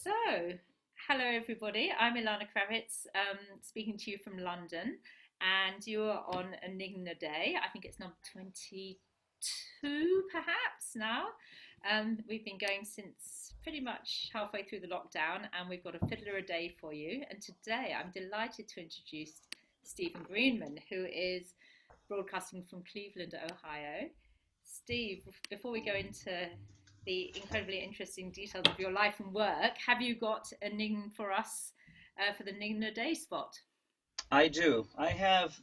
So, hello everybody. I'm Ilana Cravitz, speaking to you from London, and you are on Enigma Day. I think it's number 22, perhaps now. We've been going since pretty much halfway through the lockdown, and we've got a fiddler a day for you. And today, I'm delighted to introduce Stephen Greenman, who is broadcasting from Cleveland, Ohio. Steve, before we go into the incredibly interesting details of your life and work, have you got a ning for us for the Ning a Day spot? I do. I have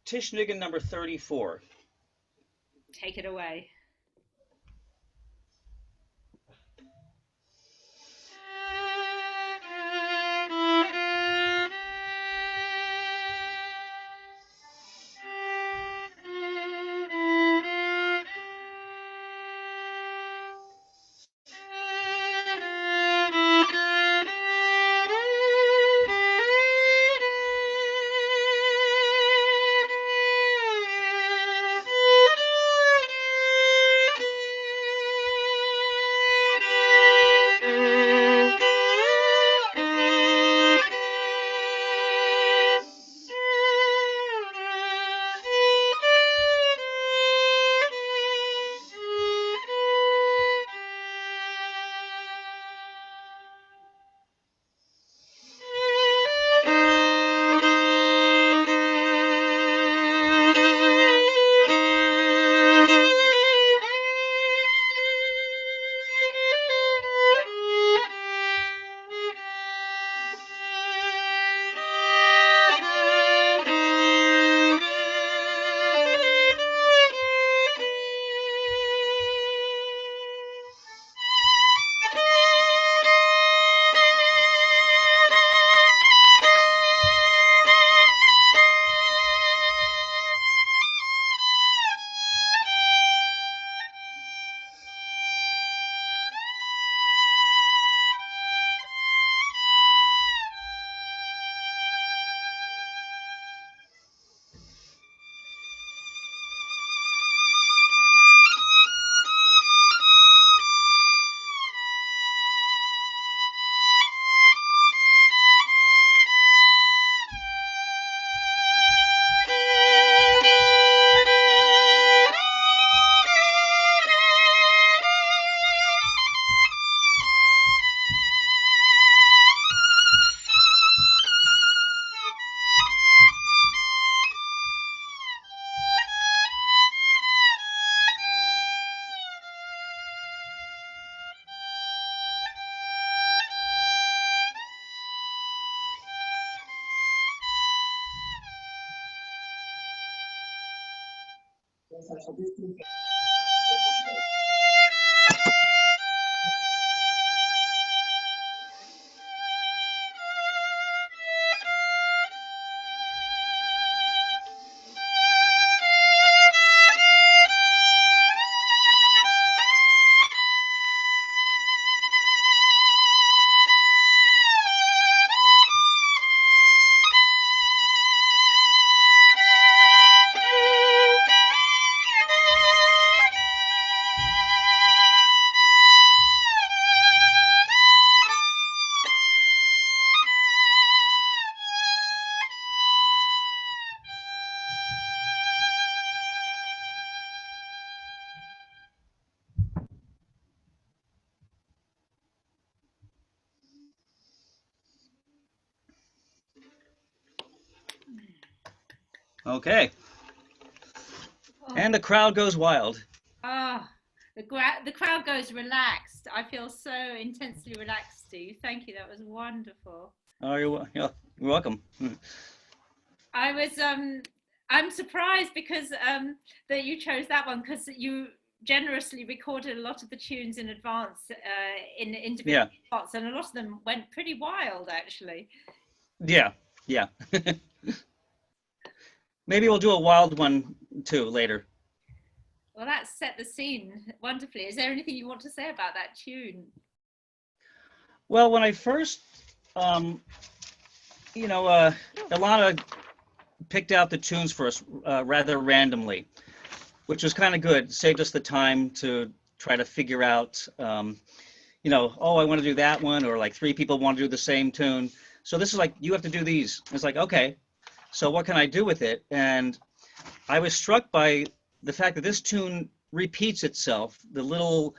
Tish-Nignim number 34. Take it away. Okay. Oh, And the crowd goes wild. ah, the crowd goes relaxed. I feel so intensely relaxed, Steve. Thank you. That was wonderful. Oh, you're welcome. I'm surprised because that you chose that one because you generously recorded a lot of the tunes in advance in individual Yeah, spots, and a lot of them went pretty wild actually. yeah, yeah. Maybe we'll do a wild one too later. Well, that set the scene wonderfully. Is there anything you want to say about that tune? Well, when I first, um, you know, Ilana picked out the tunes for us rather randomly, which was kind of good. Saved us the time to try to figure out, you know, oh, I want to do that one, or like three people want to do the same tune. So this is like, you have to do these. It's like, okay, so what can I do with it? And I was struck by the fact that this tune repeats itself. The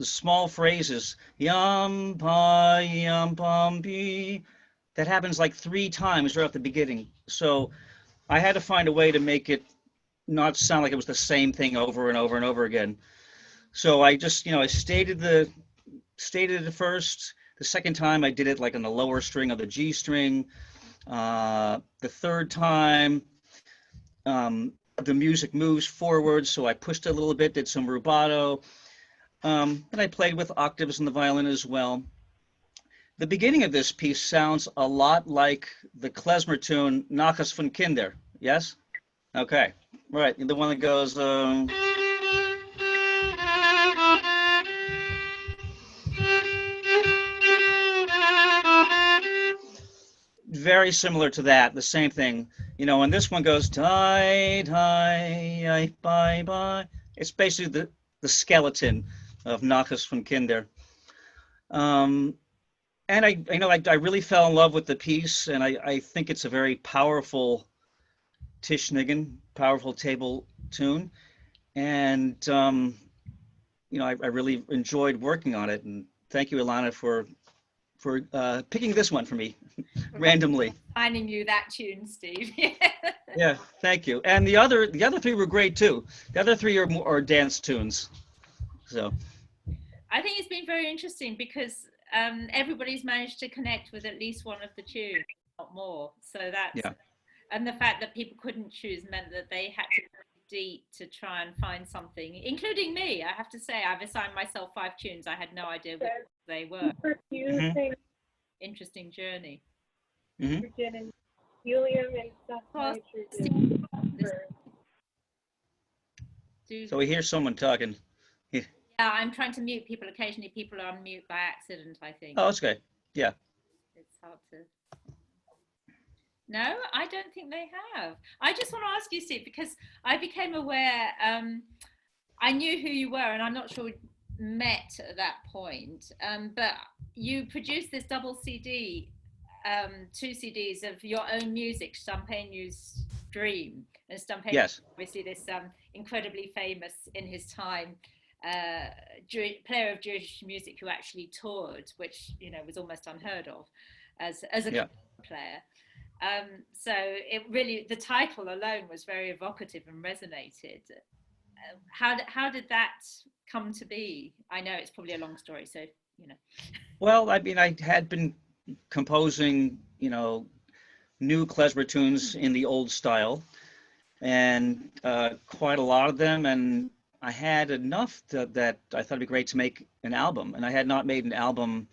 small phrases, yum pa yum pum be, that happens like three times right at the beginning. So I had to find a way to make it not sound like it was the same thing over and over and over again. So I just, I stated it first. The second time I did it like on the lower string of the G string. The third time, the music moves forward, so I pushed a little bit, did some rubato, and I played with octaves on the violin as well. The beginning of this piece sounds a lot like the Klezmer tune Nachas von Kinder. Yes? Okay. Right. The one that goes. Very similar to that, the same thing. And this one goes die, die, bye, bye. It's basically the skeleton of Nachas von Kinder. And I really fell in love with the piece, and I think it's a very powerful Tish-Nigin, powerful table tune. And, I really enjoyed working on it. And thank you, Ilana, for picking this one for me randomly. Finding you that tune, Steve. Yeah, thank you. And the other three were great too. The other three are dance tunes. So I think it's been very interesting because everybody's managed to connect with at least one of the tunes, not more. So that's, yeah. And the fact that people couldn't choose meant that they had to go deep to try and find something, including me. I have to say, I've assigned myself 5 tunes. I had no idea what they were. Mm-hmm. Interesting journey. Mm-hmm. So we hear someone talking. Yeah, I'm trying to mute people. Occasionally people are on mute by accident, I think. Oh, that's okay. Yeah. It's hard to... No, I don't think they have. I just want to ask you, Steve, because I became aware, I knew who you were, and I'm not sure we met at that point, but you produced this double CD, 2 CDs of your own music, Stampenu's Dream. And Stampenu, yes. Obviously this incredibly famous in his time player of Jewish music who actually toured, which, was almost unheard of as a player. So it really, the title alone was very evocative and resonated. How did that come to be? I know it's probably a long story, so Well, I mean, I had been composing, new klezmer tunes in the old style, and quite a lot of them, and I had enough that I thought it'd be great to make an album, and I had not made an album.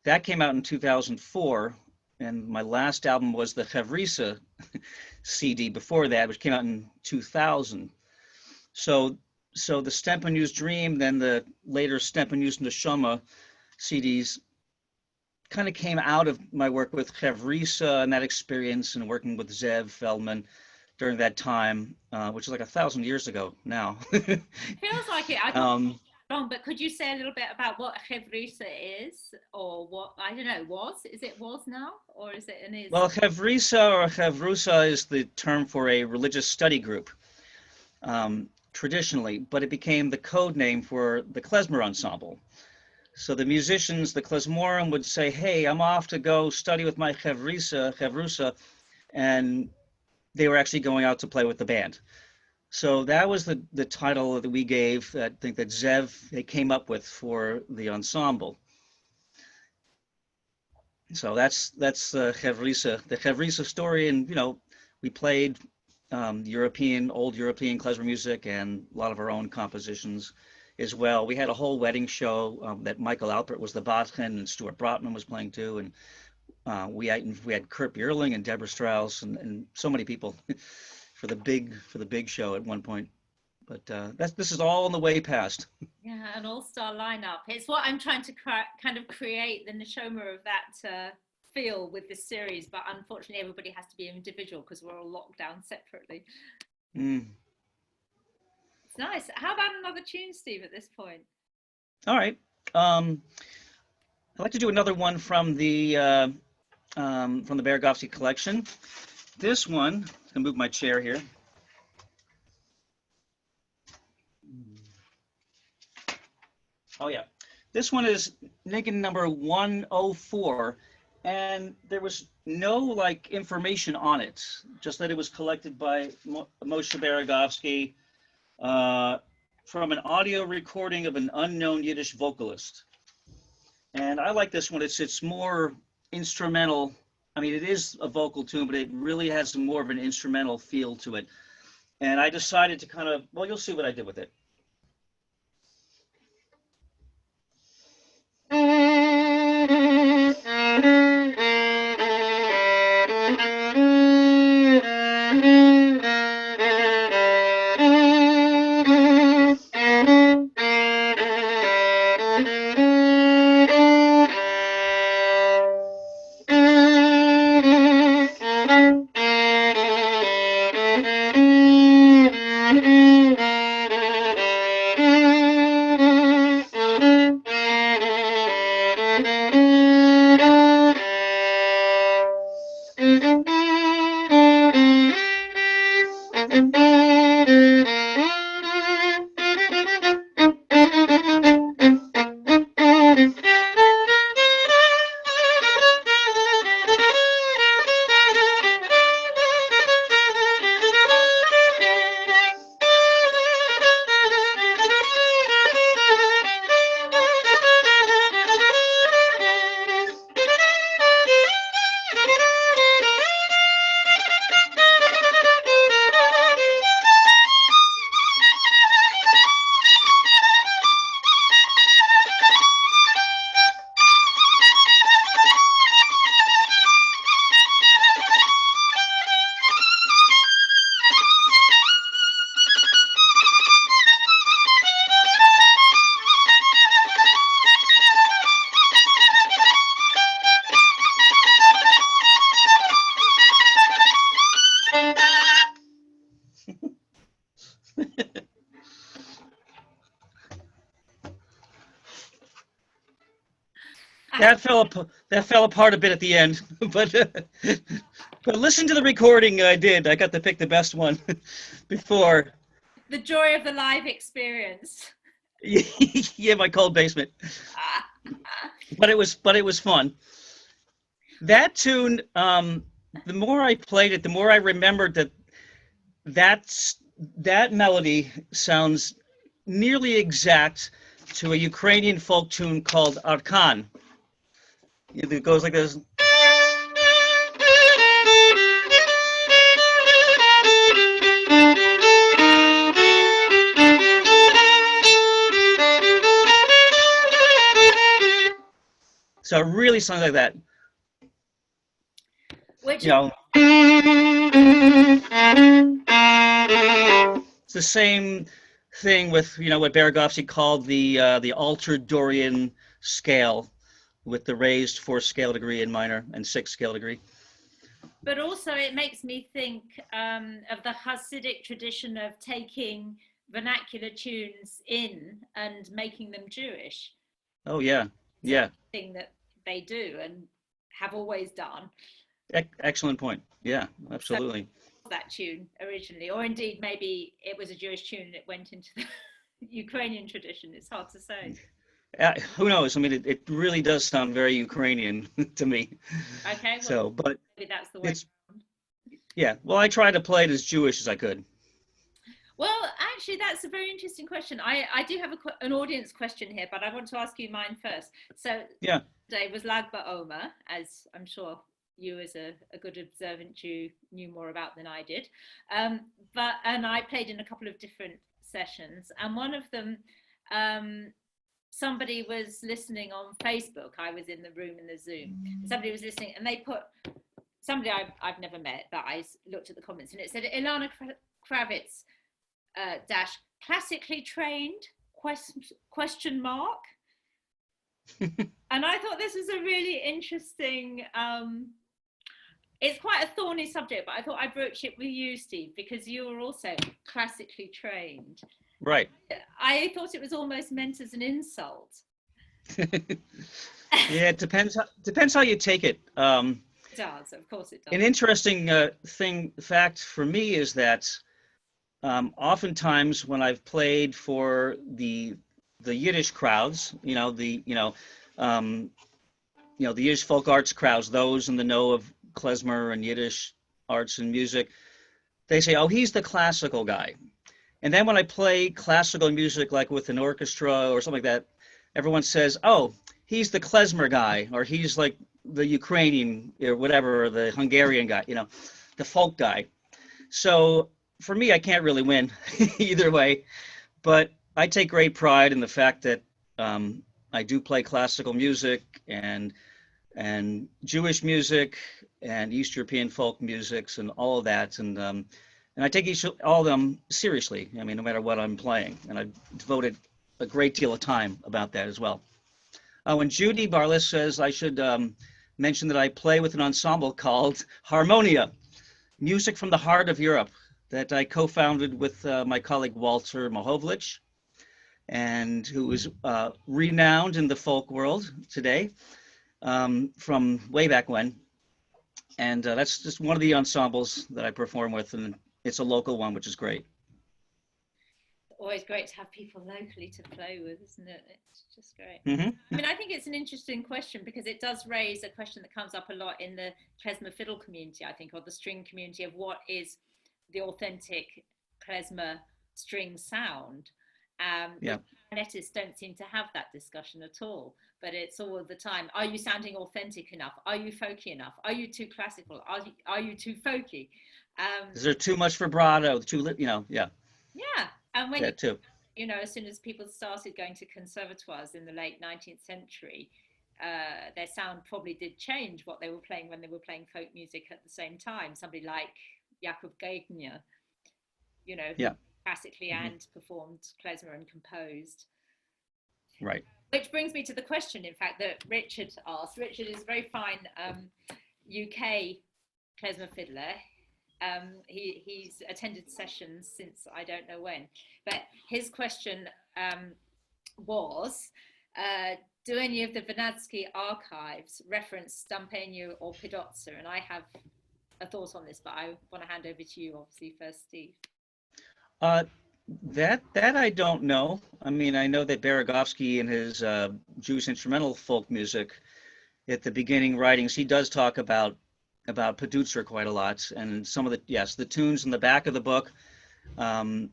That came out in 2004. And my last album was the Chavrisa CD before that, which came out in 2000. So the Stampenu's Dream, then the later Stampenu's Neshama CDs kind of came out of my work with Chavrisa and that experience and working with Zev Feldman during that time, which is like 1,000 years ago now. It feels like it. I don't wrong, but could you say a little bit about what Chavrisa is, or what, I don't know, was now, or is it an is? Well, Chavrisa or Chavrusa is the term for a religious study group, traditionally, but it became the code name for the klezmer ensemble. So the musicians, the klezmorim, would say, hey, I'm off to go study with my Chavrusa, and they were actually going out to play with the band. So that was the title that we gave, I think that Zev, they came up with for the ensemble. So that's the Chavrisa story. And, we played old European klezmer music and a lot of our own compositions as well. We had a whole wedding show that Michael Alpert was the Botchen and Stuart Brotman was playing too. And we had Kurt Bierling and Deborah Strauss and so many people. for the big show at one point, but this is all on the way past. Yeah, an all-star lineup. It's what I'm trying to kind of create the neshama of that feel with this series, but unfortunately everybody has to be individual because we're all locked down separately. It's nice. How about another tune, Steve, at this point? All right. I'd like to do another one from the Beregovski collection. This one, I'm gonna move my chair here. Oh yeah, this one is Niggin number 104, and there was no like information on it, just that it was collected by Moshe Beregovski from an audio recording of an unknown Yiddish vocalist. And I like this one. It's more instrumental. I mean, it is a vocal tune, but it really has more of an instrumental feel to it. And I decided to kind of, well, you'll see what I did with it. That fell apart a bit at the end, but listen to the recording I did. I got to pick the best one before. The joy of the live experience. Yeah, my cold basement. But it was fun. That tune, the more I played it, the more I remembered that melody sounds nearly exact to a Ukrainian folk tune called Arkan. It goes like this. So it really sounds like that. Which, you know, it's the same thing with what Beregovski called the altered Dorian scale, with the raised fourth scale degree in minor and sixth scale degree. But also it makes me think of the Hasidic tradition of taking vernacular tunes in and making them Jewish. Oh yeah, yeah. Thing that they do and have always done. Excellent point. Yeah, absolutely. So that tune originally, or indeed maybe it was a Jewish tune and it went into the Ukrainian tradition. It's hard to say. Who knows? I mean, it really does sound very Ukrainian to me. Okay. Well, so, but maybe that's the way. Yeah. Well, I tried to play it as Jewish as I could. Well, actually, that's a very interesting question. I do have an audience question here, but I want to ask you mine first. So, yeah, today was Lag BaOmer, as I'm sure you, as a good observant Jew, knew more about than I did. And I played in a couple of different sessions, and one of them, somebody was listening on Facebook. I was in the room in the Zoom. Somebody was listening, and they put somebody I've never met, but I looked at the comments, and it said Ilana Cravitz. Dash classically trained question mark. And I thought this was a really interesting it's quite a thorny subject, but I thought I'd broach it with you, Steve, because you were also classically trained. Right. I thought it was almost meant as an insult. Yeah, it depends how you take it. It does, of course it An does. interesting fact for me is that oftentimes when I've played for the Yiddish crowds, um, the Yiddish folk arts crowds, those in the know of klezmer and Yiddish arts and music, they say, "Oh, he's the classical guy." And then when I play classical music, like with an orchestra or something like that, everyone says, "Oh, he's the klezmer guy," or he's like the Ukrainian or whatever, or the Hungarian guy, the folk guy. So for me, I can't really win either way, but I take great pride in the fact that um, I do play classical music and Jewish music and East European folk musics and all of that, and I take all of them seriously. I mean, no matter what I'm playing, and I've devoted a great deal of time about that as well. When Judy Barlis says I should mention that I play with an ensemble called Harmonia, Music from the Heart of Europe, that I co-founded with my colleague Walter Mohovlich, and who is renowned in the folk world today from way back when. And that's just one of the ensembles that I perform with, and it's a local one, which is great. Always great to have people locally to play with, isn't it? It's just great. Mm-hmm. I mean, I think it's an interesting question because it does raise a question that comes up a lot in the klezmer fiddle community, I think, or the string community, of what is the authentic klezmer string sound. Yeah. Clarinetists don't seem to have that discussion at all, but it's all the time. Are you sounding authentic enough? Are you folky enough? Are you too classical? Are you too folky? Is there too much vibrato? Yeah, Yeah, and when that too. as soon as people started going to conservatoires in the late 19th century, their sound probably did change what they were playing when they were playing folk music at the same time. Somebody like Jakob Geigner, who Yeah. classically Hmm. and performed klezmer and composed. Right. Which brings me to the question, in fact, that Richard asked. Richard is a very fine UK klezmer fiddler. He's attended sessions since I don't know when. But his question was, do any of the Beregovski archives reference Stampenio or Pidotza? And I have a thought on this, but I want to hand over to you, obviously, first, Steve. Uh, that I don't know. I mean, I know that Beregovski in his Jewish instrumental folk music at the beginning writings, he does talk about Padutzer quite a lot, and some of the tunes in the back of the book um,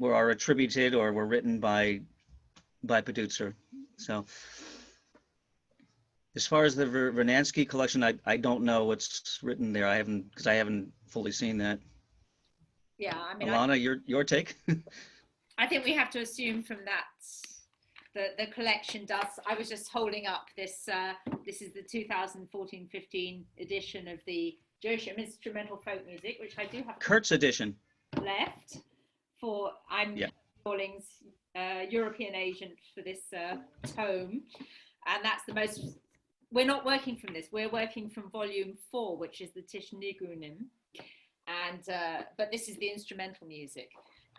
are attributed or were written by Padutzer. So as far as the Vernansky collection, I don't know what's written there. Because I haven't fully seen that. Yeah, I mean, Ilana, your take? I think we have to assume from that the collection does. I was just holding up this. This is the 2014-15 edition of the Jewish Instrumental Folk Music, which I do have Kurt's edition left. I'm Rawlings European agent for this tome, and that's the most. We're not working from this. We're working from volume 4, which is the Tish-Nigunim, and but this is the instrumental music.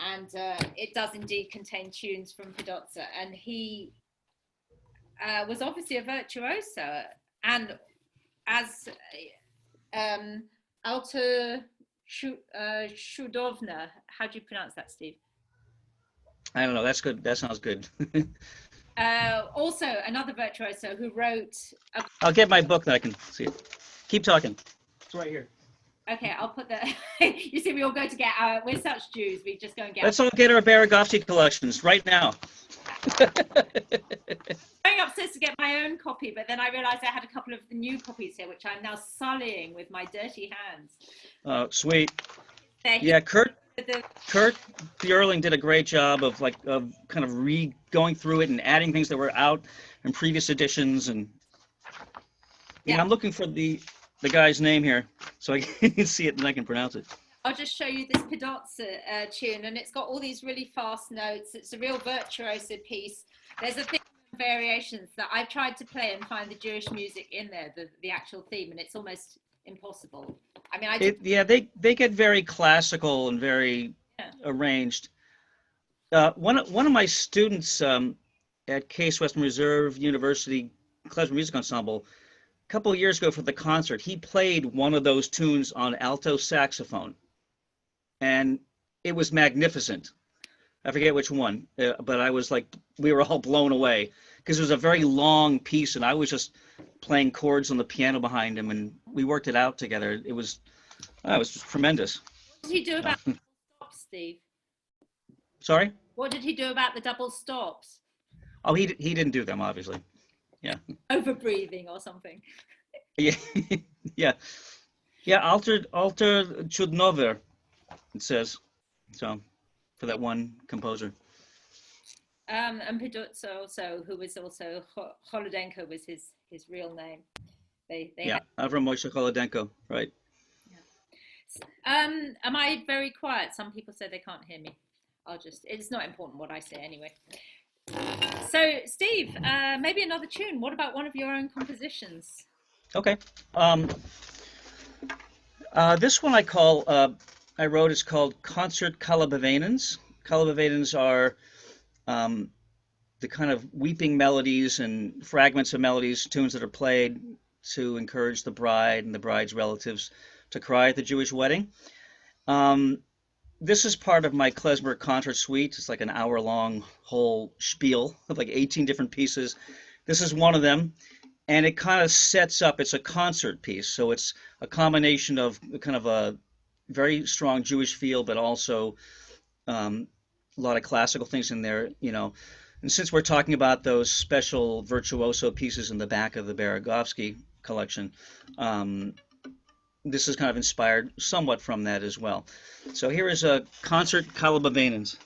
And it does indeed contain tunes from Pidotza. And he was obviously a virtuoso. And as Alta Shudovna, how do you pronounce that, Steve? I don't know. That's good. That sounds good. Also, another virtuoso who wrote... I'll get my book that I can see it. Keep talking. It's right here. Okay, I'll put the. You see, we all go to get our. We're such Jews. We just go and get. Let's all get our Beregovski collections right now. Going upstairs to get my own copy, but then I realised I had a couple of the new copies here, which I'm now sullying with my dirty hands. Oh, sweet. Yeah, Kurt Björling did a great job of kind of going through it and adding things that were out in previous editions, and I'm looking for the guy's name here so I can see it and I can pronounce it. I'll just show you this Pidotza tune, and it's got all these really fast notes. It's a real virtuoso piece. There's a thing of variations that I've tried to play and find the Jewish music in there, the actual theme, and it's almost impossible. I mean, they get very classical and very arranged. One of my students at Case Western Reserve University Klezmer Music Ensemble a couple of years ago for the concert. He played one of those tunes on alto saxophone, and it was magnificent. I forget which one, but I was like, we were all blown away because it was a very long piece, and I was just playing chords on the piano behind him, and we worked it out together. It was tremendous. What did he do about the stops, Steve? Sorry? What did he do about the double stops? Oh, he didn't do them, obviously. Yeah. Over breathing or something. Yeah. Yeah. Yeah. Alter Chudnover, it says. So, for that one composer. And Peduzzo also, who was also Holodenko was his real name. They Yeah, Avram Moshe Cholodenko, right. Am I very quiet? Some people say they can't hear me. It's not important what I say anyway. So, Steve, maybe another tune. What about one of your own compositions? Okay. This one I wrote is called Concert Kalabavanens. Kalabavanens are the kind of weeping melodies and fragments of melodies, tunes that are played to encourage the bride and the bride's relatives to cry at the Jewish wedding. This is part of my Klezmer concert suite. It's like an hour-long whole spiel of like 18 different pieces. This is one of them, and it kind of sets up, it's a concert piece, so it's a combination of kind of a very strong Jewish feel, but also a lot of classical things in there, you know. And since we're talking about those special virtuoso pieces in the back of the Beregovski collection, this is kind of inspired somewhat from that as well. So here is a Concert Kalabavanens.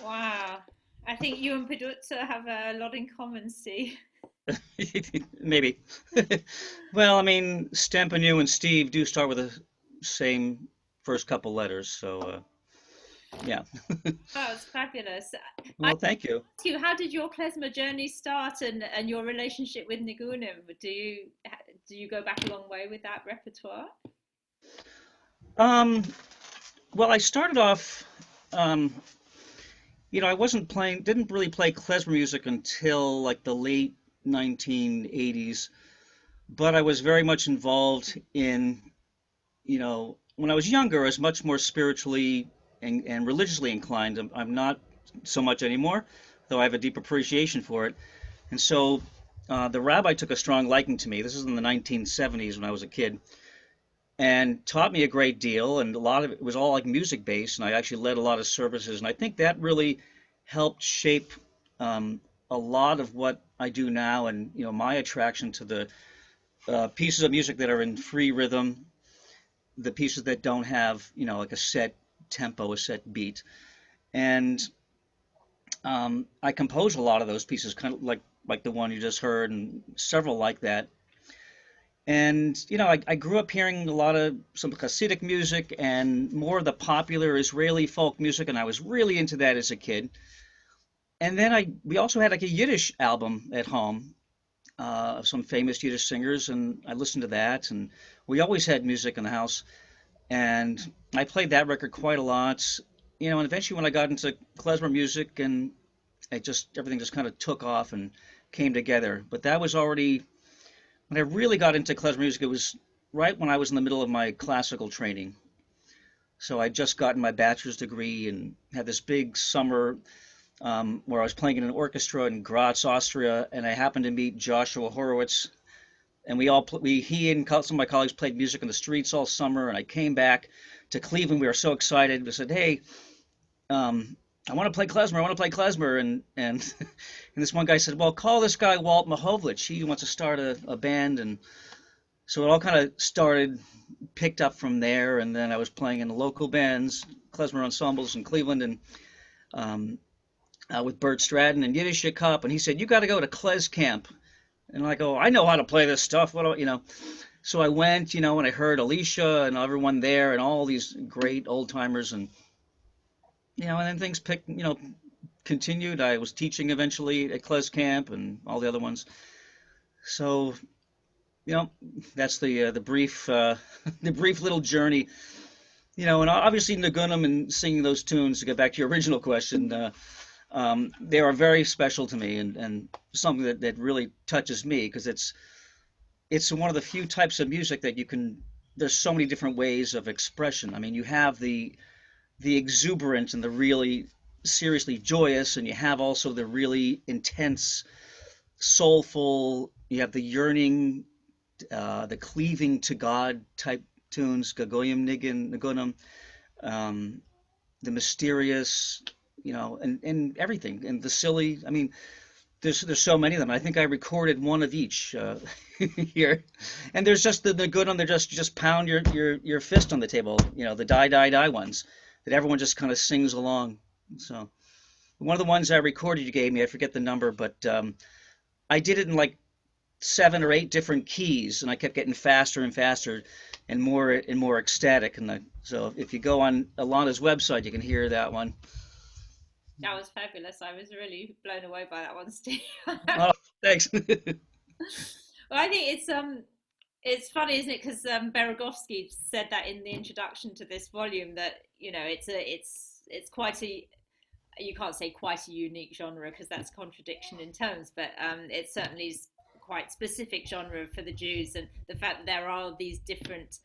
Wow. I think you and Peduzza have a lot in common, Steve. Maybe. Well, I mean, Stempanu and Steve do start with the same first couple letters, so yeah. That was fabulous. I Well, thank you. asked you, how did your klezmer journey start, and your relationship with Nigunim? Do you go back a long way with that repertoire? Um, well, I started off, um, I wasn't playing, didn't really play klezmer music until like the late 1980s, but I was very much involved in, when I was younger, I was much more spiritually and religiously inclined. I'm not so much anymore, though I have a deep appreciation for it. And so the rabbi took a strong liking to me. This is in the 1970s when I was a kid, and taught me a great deal. And a lot of it was all like music based, and I actually led a lot of services. And I think that really helped shape um, a lot of what I do now, and my attraction to the pieces of music that are in free rhythm, the pieces that don't have like a set tempo, a set beat. And I compose a lot of those pieces, kind of like the one you just heard, and several like that. And I grew up hearing a lot of some Hasidic music and more of the popular Israeli folk music, and I was really into that as a kid. And then we also had like a Yiddish album at home of some famous Yiddish singers, and I listened to that. And we always had music in the house, and I played that record quite a lot. And eventually when I got into klezmer music, and everything just kind of took off and came together. But that was already when I really got into klezmer music. It was right when I was in the middle of my classical training. So I'd just gotten my bachelor's degree and had this big summer where I was playing in an orchestra in Graz, Austria, and I happened to meet Joshua Horowitz, and he and some of my colleagues played music in the streets all summer. And I came back to Cleveland. We were so excited. We said, "Hey, I want to play klezmer. I want to play klezmer." And and this one guy said, "Well, call this guy Walt Mahovlich. He wants to start a band." And so it all kind of picked up from there. And then I was playing in local bands, klezmer ensembles in Cleveland, and um, with Bert Stratton and Yiddish Cup. And he said, "You got to go to Klez Camp." And I go, "I know how to play this stuff. What do?" So I went, and I heard Alicia and everyone there and all these great old timers. And then things continued. I was teaching eventually at Klez Camp and all the other ones. So, you know, that's the brief the brief little journey. And obviously Nigunim and singing those tunes, to get back to your original question, they are very special to me, and something that really touches me, because it's one of the few types of music that there's so many different ways of expression. I mean, you have the exuberant and the really seriously joyous, and you have also the really intense, soulful. You have the yearning, the cleaving to God type tunes, Gagoyim Nigunim, um, the mysterious, and everything, and the silly. I mean, there's so many of them. I think I recorded one of each here, and there's just the Nigunim. They're just pound your fist on the table. The die die die ones that everyone just kind of sings along. So one of the ones I recorded you gave me, I forget the number, but I did it in like 7 or 8 different keys, and I kept getting faster and faster and more ecstatic. So if you go on Ilana's website, you can hear that one. That was fabulous. I was really blown away by that one, Steve. Oh, thanks. Well, I think it's funny, isn't it? Because Beregovski said that in the introduction to this volume, that it's quite a you can't say quite a unique genre because that's contradiction in terms, but it certainly is quite specific genre for the Jews, and the fact that there are these different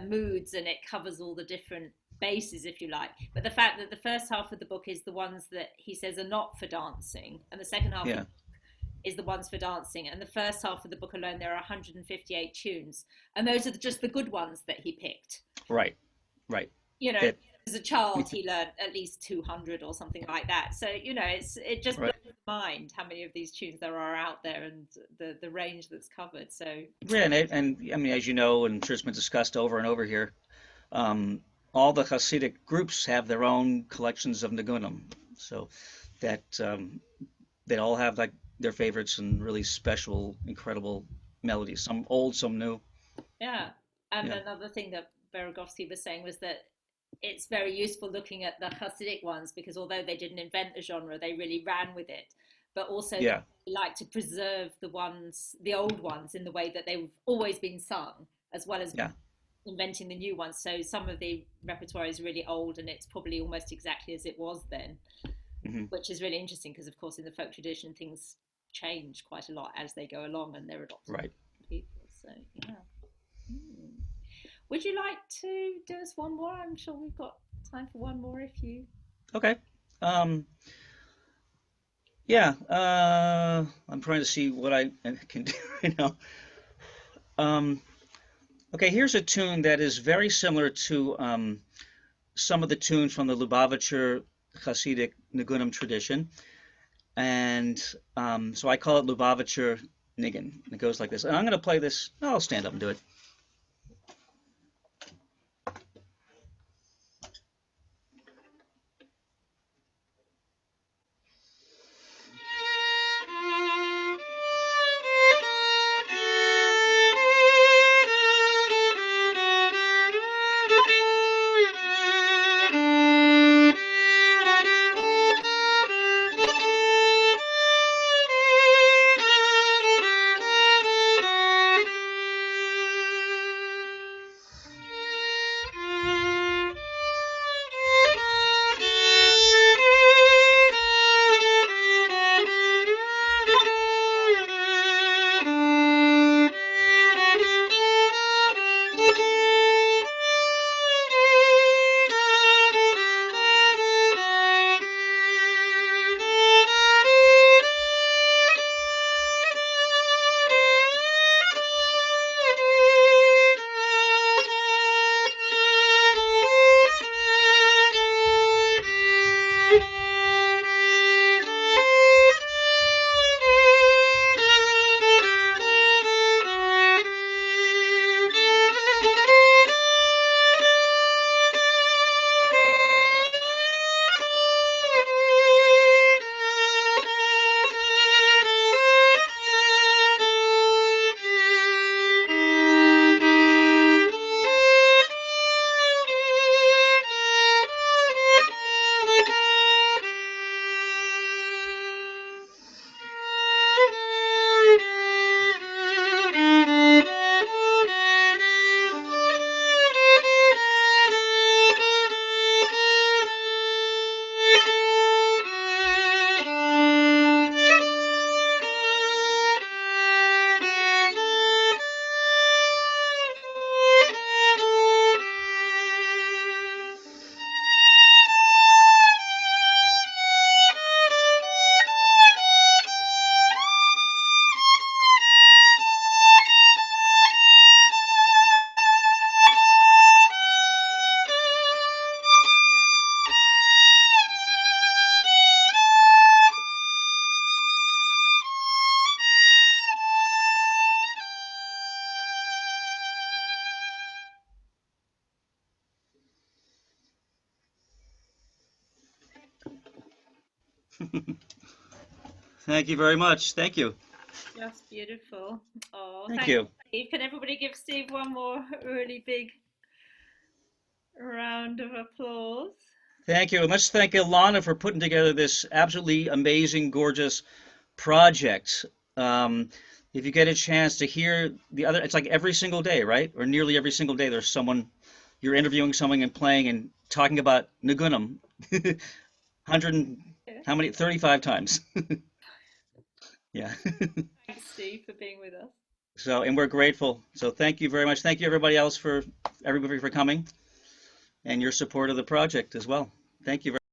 moods and it covers all the different bases, if you like. But the fact that the first half of the book is the ones that he says are not for dancing, and the second half Yeah. is the ones for dancing. And the first half of the book alone, there are 158 tunes, and those are just the good ones that he picked. Right. Right. You know, It, as a child, he learned at least 200 or something like that. So, you know, it just right. blows my mind how many of these tunes there are out there and the range that's covered. So, Yeah, and I mean, as you know, and I'm sure it's been discussed over and over here, all the Hasidic groups have their own collections of Nigunim, so that they all have like their favorites and really special, incredible melodies. Some old, some new. yeah. And Yeah, another thing that Beregovski was saying was that it's very useful looking at the Hasidic ones because although they didn't invent the genre, they really ran with it. But also yeah, they like to preserve the old ones, in the way that they've always been sung, as well as yeah. inventing the new ones. So some of the repertoire is really old and it's probably almost exactly as it was then, Hmm. which is really interesting because, of course, in the folk tradition, things change quite a lot as they go along and they're adopted by Right. people. So, yeah. Hmm. Would you like to do us one more? I'm sure we've got time for one more if you. Okay. Um, yeah. I'm trying to see what I can do right now. Um, okay, here's a tune that is very similar to some of the tunes from the Lubavitcher Hasidic Nigunim tradition. And so I call it Lubavitcher Niggin. It goes like this. And I'm going to play this. I'll stand up and do it. Thank you very much. Thank you. Just beautiful. Oh, Thank thanks, you. Steve. Can everybody give Steve one more really big round of applause? Thank you. And let's thank Ilana for putting together this absolutely amazing, gorgeous project. Um, if you get a chance to hear the other, it's like every single day, right? Or nearly every single day, there's someone, you're interviewing someone and playing and talking about Nigunim. 100, Yeah. how many? 35 times. Yeah. Thanks, Steve, for being with us. So, and we're grateful. So thank you very much. Thank you everybody else for coming and your support of the project as well. Thank you very